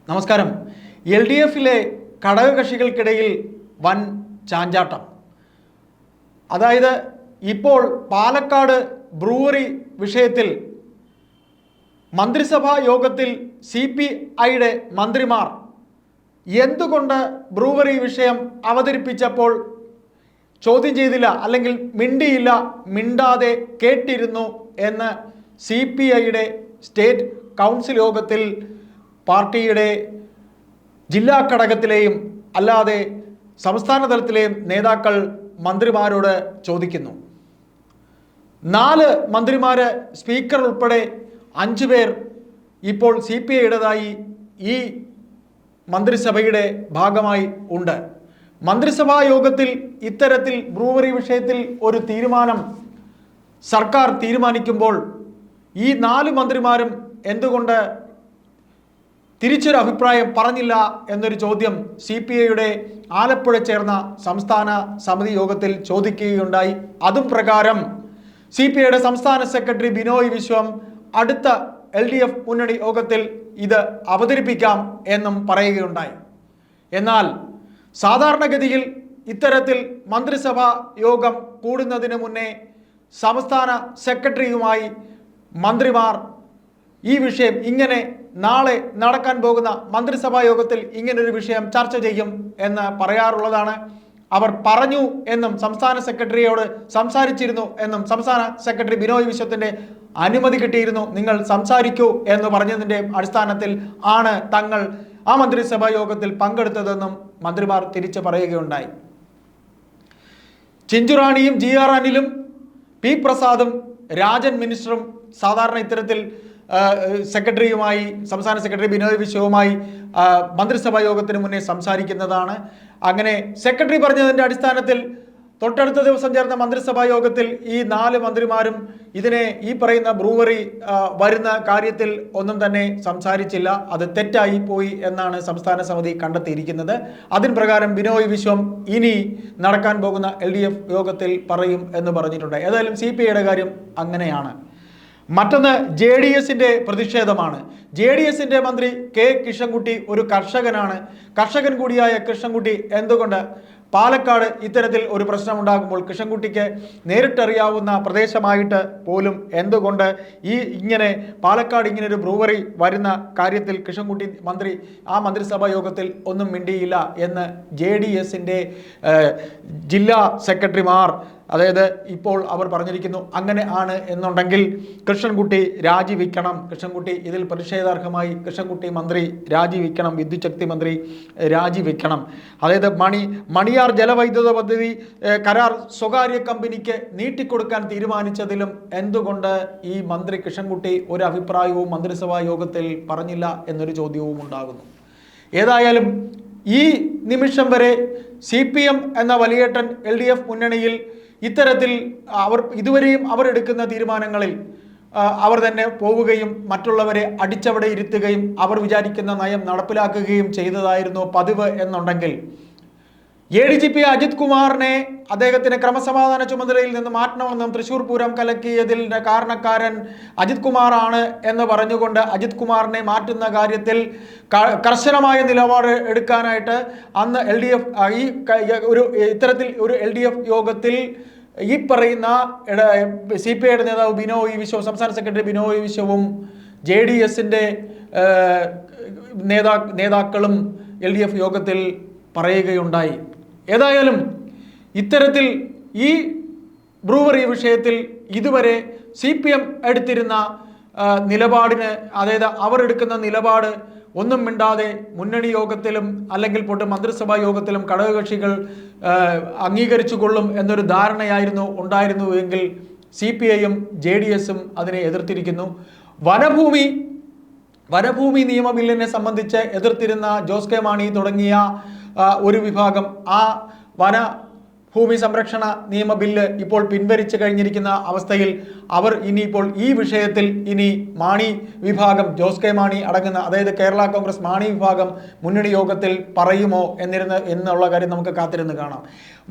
നമസ്കാരം. LDFിലെ ഘടകകക്ഷികൾക്കിടയിൽ വൻ ചാഞ്ചാട്ടം. അതായത് ഇപ്പോൾ പാലക്കാട് ബ്രൂവറി വിഷയത്തിൽ മന്ത്രിസഭാ യോഗത്തിൽ CPIയുടെ മന്ത്രിമാർ എന്തുകൊണ്ട് ബ്രൂവറി വിഷയം അവതരിപ്പിച്ചപ്പോൾ ചോദ്യം ചെയ്തില്ല, അല്ലെങ്കിൽ മിണ്ടിയില്ല, മിണ്ടാതെ കേട്ടിരുന്നു എന്ന് CPIയുടെ സ്റ്റേറ്റ് കൗൺസിൽ യോഗത്തിൽ പാർട്ടിയുടെ ജില്ലാ ഘടകത്തിലെയും അല്ലാതെ സംസ്ഥാന തലത്തിലെയും നേതാക്കൾ മന്ത്രിമാരോട് ചോദിക്കുന്നു. 4 മന്ത്രിമാർ, സ്പീക്കർ ഉൾപ്പെടെ 5 പേർ ഇപ്പോൾ CPIയുടേതായി ഈ മന്ത്രിസഭയുടെ ഭാഗമായി ഉണ്ട്. മന്ത്രിസഭാ യോഗത്തിൽ ഇത്തരത്തിൽ ബ്രൂവറി വിഷയത്തിൽ ഒരു തീരുമാനം സർക്കാർ തീരുമാനിക്കുമ്പോൾ ഈ 4 മന്ത്രിമാരും എന്തുകൊണ്ട് തിരിച്ചൊരു അഭിപ്രായം പറഞ്ഞില്ല എന്നൊരു ചോദ്യം CPIയുടെ ആലപ്പുഴ ചേർന്ന സംസ്ഥാന സമിതി യോഗത്തിൽ ചോദിക്കുകയുണ്ടായി. അതും പ്രകാരം CPIയുടെ സംസ്ഥാന സെക്രട്ടറി ബിനോയ് വിശ്വം അടുത്ത LDF മുന്നണി യോഗത്തിൽ ഇത് അവതരിപ്പിക്കാം എന്നും പറയുകയുണ്ടായി. എന്നാൽ സാധാരണഗതിയിൽ ഇത്തരത്തിൽ മന്ത്രിസഭാ യോഗം കൂടുന്നതിന് മുന്നേ സംസ്ഥാന സെക്രട്ടറിയുമായി മന്ത്രിമാർ ഈ വിഷയം ഇങ്ങനെ നാളെ നടക്കാൻ പോകുന്ന മന്ത്രിസഭാ യോഗത്തിൽ ഇങ്ങനൊരു വിഷയം ചർച്ച ചെയ്യും എന്ന് പറയാറുള്ളതാണ്. അവർ പറഞ്ഞു എന്നും സംസ്ഥാന സെക്രട്ടറിയോട് സംസാരിച്ചിരുന്നു എന്നും സംസ്ഥാന സെക്രട്ടറി ബിനോയ് വിശ്വത്തിൻ്റെ അനുമതി കിട്ടിയിരുന്നു, നിങ്ങൾ സംസാരിക്കൂ എന്ന് പറഞ്ഞതിൻ്റെ അടിസ്ഥാനത്തിൽ ആണ് തങ്ങൾ ആ മന്ത്രിസഭാ യോഗത്തിൽ പങ്കെടുത്തതെന്നും മന്ത്രിമാർ തിരിച്ചു പറയുകയുണ്ടായി. ചിഞ്ചുറാണിയും GR അനിലും P പ്രസാദും രാജൻ മിനിസ്റ്ററും സാധാരണ ഇത്തരത്തിൽ സെക്രട്ടറിയുമായി, സംസ്ഥാന സെക്രട്ടറി ബിനോയ് വിശ്വവുമായി മന്ത്രിസഭാ യോഗത്തിന് മുന്നേ സംസാരിക്കുന്നതാണ്. അങ്ങനെ സെക്രട്ടറി പറഞ്ഞതിൻ്റെ അടിസ്ഥാനത്തിൽ തൊട്ടടുത്ത ദിവസം ചേർന്ന മന്ത്രിസഭാ യോഗത്തിൽ ഈ 4 മന്ത്രിമാരും ഇതിനെ ഈ പറയുന്ന ബ്രൂവറി വരുന്ന കാര്യത്തിൽ ഒന്നും തന്നെ സംസാരിച്ചില്ല. അത് തെറ്റായി പോയി എന്നാണ് സംസ്ഥാന സമിതി കണ്ടെത്തിയിരിക്കുന്നത്. അതിന് പ്രകാരം ബിനോയ് വിശ്വം ഇനി നടക്കാൻ പോകുന്ന LDF യോഗത്തിൽ പറയും എന്ന് പറഞ്ഞിട്ടുണ്ട്. ഏതായാലും CPIയുടെ കാര്യം അങ്ങനെയാണ്. മറ്റൊന്ന് JDSന്റെ പ്രതിഷേധമാണ്. JDSന്റെ മന്ത്രി K കൃഷ്ണൻകുട്ടി ഒരു കർഷകനാണ്. കർഷകൻ കൂടിയായ കൃഷ്ണൻകുട്ടി എന്തുകൊണ്ട് പാലക്കാട് ഇത്തരത്തിൽ ഒരു പ്രശ്നമുണ്ടാകുമ്പോൾ കൃഷ്ണൻകുട്ടിക്ക് നേരിട്ടറിയാവുന്ന പ്രദേശമായിട്ട് പോലും എന്തുകൊണ്ട് ഇങ്ങനെ പാലക്കാട് ഇങ്ങനെ ഒരു ബ്രൂവറി വരുന്ന കാര്യത്തിൽ കൃഷ്ണൻകുട്ടി മന്ത്രി ആ മന്ത്രിസഭാ യോഗത്തിൽ ഒന്നും മിണ്ടിയില്ല എന്ന് JDSന്റെ ജില്ലാ സെക്രട്ടറിമാർ, അതായത് ഇപ്പോൾ അവർ പറഞ്ഞിരിക്കുന്നു. അങ്ങനെ ആണ് എന്നുണ്ടെങ്കിൽ കൃഷ്ണൻകുട്ടി രാജിവെക്കണം, കൃഷ്ണൻകുട്ടി ഇതിൽ പ്രതിഷേധാർഹമായി കൃഷ്ണൻകുട്ടി മന്ത്രി രാജിവെക്കണം, വിദ്യുച്ഛക്തി മന്ത്രി രാജിവെക്കണം. അതായത് മണിയാർ ജലവൈദ്യുത പദ്ധതി കരാർ സ്വകാര്യ കമ്പനിക്ക് നീട്ടിക്കൊടുക്കാൻ തീരുമാനിച്ചതിലും എന്തുകൊണ്ട് ഈ മന്ത്രി കൃഷ്ണൻകുട്ടി ഒരു അഭിപ്രായവും മന്ത്രിസഭാ യോഗത്തിൽ പറഞ്ഞില്ല എന്നൊരു ചോദ്യവും ഉണ്ടാകുന്നു. ഏതായാലും ഈ നിമിഷം വരെ CPM എന്ന വലിയേട്ടൻ LDF മുന്നണിയിൽ ഇത്തരത്തിൽ ഇതുവരെയും അവർ എടുക്കുന്ന തീരുമാനങ്ങളിൽ അവർ തന്നെ പോവുകയും മറ്റുള്ളവരെ അടിച്ചവിടെ ഇരുത്തുകയും അവർ വിചാരിക്കുന്ന നയം നടപ്പിലാക്കുകയും ചെയ്തതായിരുന്നു പതിവ് എന്നുണ്ടെങ്കിൽ ADGP അജിത് കുമാറിനെ അദ്ദേഹത്തിന് ക്രമസമാധാന ചുമതലയിൽ നിന്ന് മാറ്റണമെന്നും തൃശ്ശൂർ പൂരം കലക്കിയതിൻ്റെ കാരണക്കാരൻ അജിത് കുമാറാണ് എന്ന് പറഞ്ഞുകൊണ്ട് അജിത് കുമാറിനെ മാറ്റുന്ന കാര്യത്തിൽ കർശനമായ നിലപാട് എടുക്കാനായിട്ട് അന്ന് LDF ഇത്തരത്തിൽ ഒരു LDF യോഗത്തിൽ ഈ പറയുന്ന CPIയുടെ നേതാവ് ബിനോയ് വിശ്വം, സംസ്ഥാന സെക്രട്ടറി ബിനോയ് വിശ്വവും JDSന്റെ നേതാക്കളും LDF യോഗത്തിൽ പറയുകയുണ്ടായി. ഏതായാലും ഇത്തരത്തിൽ ഈ ബ്രൂവറി വിഷയത്തിൽ ഇതുവരെ CPM എടുത്തിരുന്ന നിലപാടിന്, അതായത് അവർ എടുക്കുന്ന നിലപാട് ഒന്നും മിണ്ടാതെ മുന്നണി യോഗത്തിലും അല്ലെങ്കിൽ മന്ത്രിസഭാ യോഗത്തിലും ഘടകകക്ഷികൾ അംഗീകരിച്ചു കൊള്ളും എന്നൊരു ധാരണയായിരുന്നു ഉണ്ടായിരുന്നുവെങ്കിൽ CPIയും JDSും അതിനെ എതിർത്തിരിക്കുന്നു. വനഭൂമി നിയമ ബില്ലിനെ സംബന്ധിച്ച് എതിർത്തിരുന്ന ജോസ് കെ മാണി തുടങ്ങിയ ഒരു വിഭാഗം ആ ഭൂമി സംരക്ഷണ നിയമ ബില്ല് ഇപ്പോൾ പിൻവലിച്ചു കഴിഞ്ഞിരിക്കുന്ന അവസ്ഥയിൽ അവർ ഇനിയിപ്പോൾ ഈ വിഷയത്തിൽ ഇനി മാണി വിഭാഗം, ജോസ് കെ മാണി അടങ്ങുന്ന, അതായത് കേരള കോൺഗ്രസ് മാണി വിഭാഗം മുന്നണി യോഗത്തിൽ പറയുമോ എന്നുള്ള കാര്യം നമുക്ക് കാത്തിരുന്ന് കാണാം.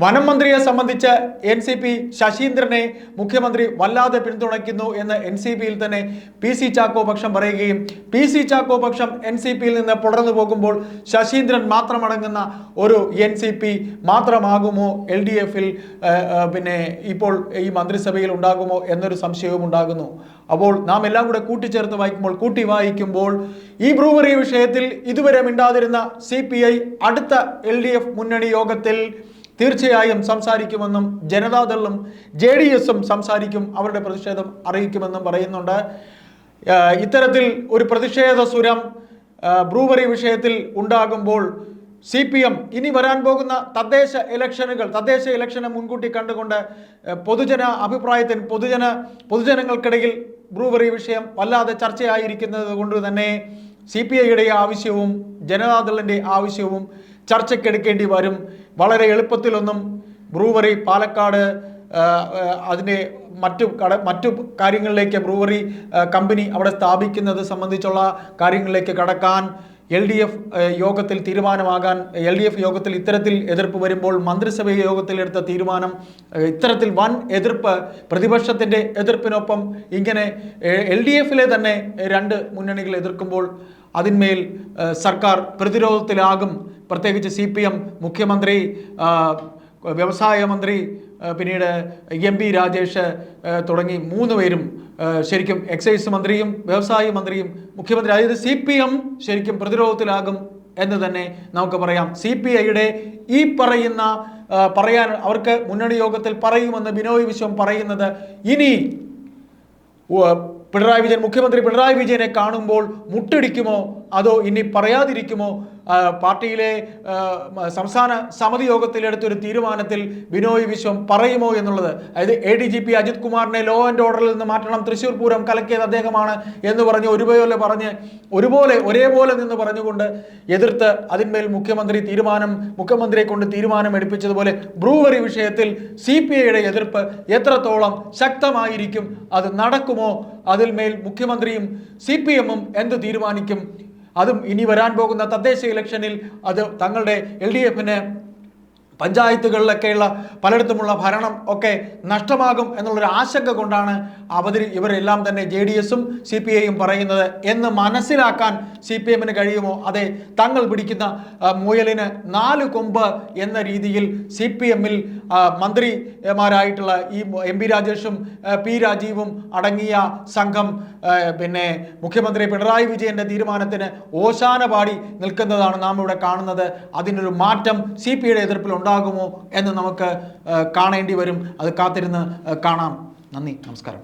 വനം മന്ത്രിയെ സംബന്ധിച്ച് NCP ശശീന്ദ്രനെ മുഖ്യമന്ത്രി വല്ലാതെ പിന്തുണയ്ക്കുന്നു എന്ന് NCPയിൽ തന്നെ PC ചാക്കോ പക്ഷം പറയുകയും PC ചാക്കോ പക്ഷം NCPയിൽ നിന്ന് പുറന്നു പോകുമ്പോൾ ശശീന്ദ്രൻ മാത്രമടങ്ങുന്ന ഒരു NCP മാത്രമാകുമോ LDFൽ പിന്നെ ഇപ്പോൾ ഈ മന്ത്രിസഭയിൽ ഉണ്ടാകുമോ എന്നൊരു സംശയവും ഉണ്ടാകുന്നു. അപ്പോൾ നാം എല്ലാം കൂടെ കൂട്ടിച്ചേർത്ത് വായിക്കുമ്പോൾ ഈ ബ്രൂവറി വിഷയത്തിൽ ഇതുവരെ മിണ്ടാതിരുന്ന CPI അടുത്ത LDF മുന്നണി യോഗത്തിൽ തീർച്ചയായും സംസാരിക്കുമെന്നും ജനതാദളും JDSും സംസാരിക്കും, അവരുടെ പ്രതിഷേധം അറിയിക്കുമെന്നും പറയുന്നുണ്ട്. ഇത്തരത്തിൽ ഒരു പ്രതിഷേധ സുരം ബ്രൂവറി വിഷയത്തിൽ ഉണ്ടാകുമ്പോൾ CPM ഇനി വരാൻ പോകുന്ന തദ്ദേശ ഇലക്ഷനെ മുൻകൂട്ടി കണ്ടുകൊണ്ട് പൊതുജന അഭിപ്രായത്തിന് പൊതുജനങ്ങൾക്കിടയിൽ ബ്രൂവറി വിഷയം വല്ലാതെ ചർച്ചയായിരിക്കുന്നത് കൊണ്ട് തന്നെ CPIയുടെ ആവശ്യവും ജനതാദളിൻ്റെ ആവശ്യവും ചർച്ചയ്ക്കെടുക്കേണ്ടി വരും. വളരെ എളുപ്പത്തിലൊന്നും ബ്രൂവറി പാലക്കാട് അതിൻ്റെ മറ്റു കാര്യങ്ങളിലേക്ക്, ബ്രൂവറി കമ്പനി അവിടെ സ്ഥാപിക്കുന്നത് സംബന്ധിച്ചുള്ള കാര്യങ്ങളിലേക്ക് കടക്കാൻ LDF യോഗത്തിൽ തീരുമാനമാകാൻ, LDF യോഗത്തിൽ ഇത്തരത്തിൽ എതിർപ്പ് വരുമ്പോൾ മന്ത്രിസഭ യോഗത്തിൽ എടുത്ത തീരുമാനം ഇത്തരത്തിൽ വൻ എതിർപ്പ്, പ്രതിപക്ഷത്തിൻ്റെ എതിർപ്പിനൊപ്പം ഇങ്ങനെ LDFലെ തന്നെ 2 മുന്നണികൾ എതിർക്കുമ്പോൾ അതിന്മേൽ സർക്കാർ പ്രതിരോധത്തിലാകും. പ്രത്യേകിച്ച് CPM, മുഖ്യമന്ത്രി, വ്യവസായ മന്ത്രി, പിന്നീട് MP രാജേഷ് തുടങ്ങി 3 പേരും ശരിക്കും എക്സൈസ് മന്ത്രിയും വ്യവസായ മന്ത്രിയും മുഖ്യമന്ത്രി, അതായത് CPM ശരിക്കും പ്രതിരോധത്തിലാകും എന്ന് തന്നെ നമുക്ക് പറയാം. CPIയുടെ ഈ പറയാൻ അവർക്ക് മുന്നണി യോഗത്തിൽ പറയുമെന്ന് ബിനോയ് വിശ്വം പറയുന്നത് ഇനി മുഖ്യമന്ത്രി പിണറായി വിജയനെ കാണുമ്പോൾ മുട്ടിടിക്കുമോ അതോ ഇനി പറയാതിരിക്കുമോ? പാർട്ടിയിലെ സംസ്ഥാന സമിതി യോഗത്തിൽ എടുത്തൊരു തീരുമാനത്തിൽ ബിനോയ് വിശ്വം പറയുമോ എന്നുള്ളത്, അതായത് ADGP അജിത് കുമാറിനെ ലോ ആൻഡ് ഓർഡറിൽ നിന്ന് മാറ്റണം, തൃശ്ശൂർ പൂരം കലക്കിയത് അദ്ദേഹമാണ് എന്ന് പറഞ്ഞ് ഒരേപോലെ നിന്ന് പറഞ്ഞുകൊണ്ട് എതിർത്ത് അതിന്മേൽ മുഖ്യമന്ത്രിയെ കൊണ്ട് തീരുമാനം എടുപ്പിച്ചതുപോലെ ബ്രൂവറി വിഷയത്തിൽ CPIയുടെ എതിർപ്പ് എത്രത്തോളം ശക്തമായിരിക്കും, അത് നടക്കുമോ, അതിന്മേൽ മുഖ്യമന്ത്രിയും CPMും എന്ത് തീരുമാനിക്കും? അതും ഇനി വരാൻ പോകുന്ന തദ്ദേശ ഇലക്ഷനിൽ അത് തങ്ങളുടെ LDFന് പഞ്ചായത്തുകളിലൊക്കെയുള്ള പലയിടത്തുമുള്ള ഭരണം ഒക്കെ നഷ്ടമാകും എന്നുള്ളൊരു ആശങ്ക കൊണ്ടാണ് ഇവരെല്ലാം തന്നെ JDSും CPIയും പറയുന്നത് എന്ന് മനസ്സിലാക്കാൻ CPMന് കഴിയുമോ? അതെ, തങ്ങൾ പിടിക്കുന്ന മുയലിന് 4 കൊമ്പ് എന്ന രീതിയിൽ CPMൽ മന്ത്രിമാരായിട്ടുള്ള ഈ MP രാജേഷും P രാജീവും അടങ്ങിയ സംഘം പിന്നെ മുഖ്യമന്ത്രി പിണറായി വിജയന്റെ തീരുമാനത്തിന് ഓശാന പാടി നിൽക്കുന്നതാണ് നാം ഇവിടെ കാണുന്നത്. അതിനൊരു മാറ്റം CPIയുടെ എതിർപ്പിൽ ഉണ്ടാകുമോ എന്ന് നമുക്ക് കാണേണ്ടി വരും. അത് കാത്തിരുന്ന് കാണാം. നന്ദി, നമസ്കാരം.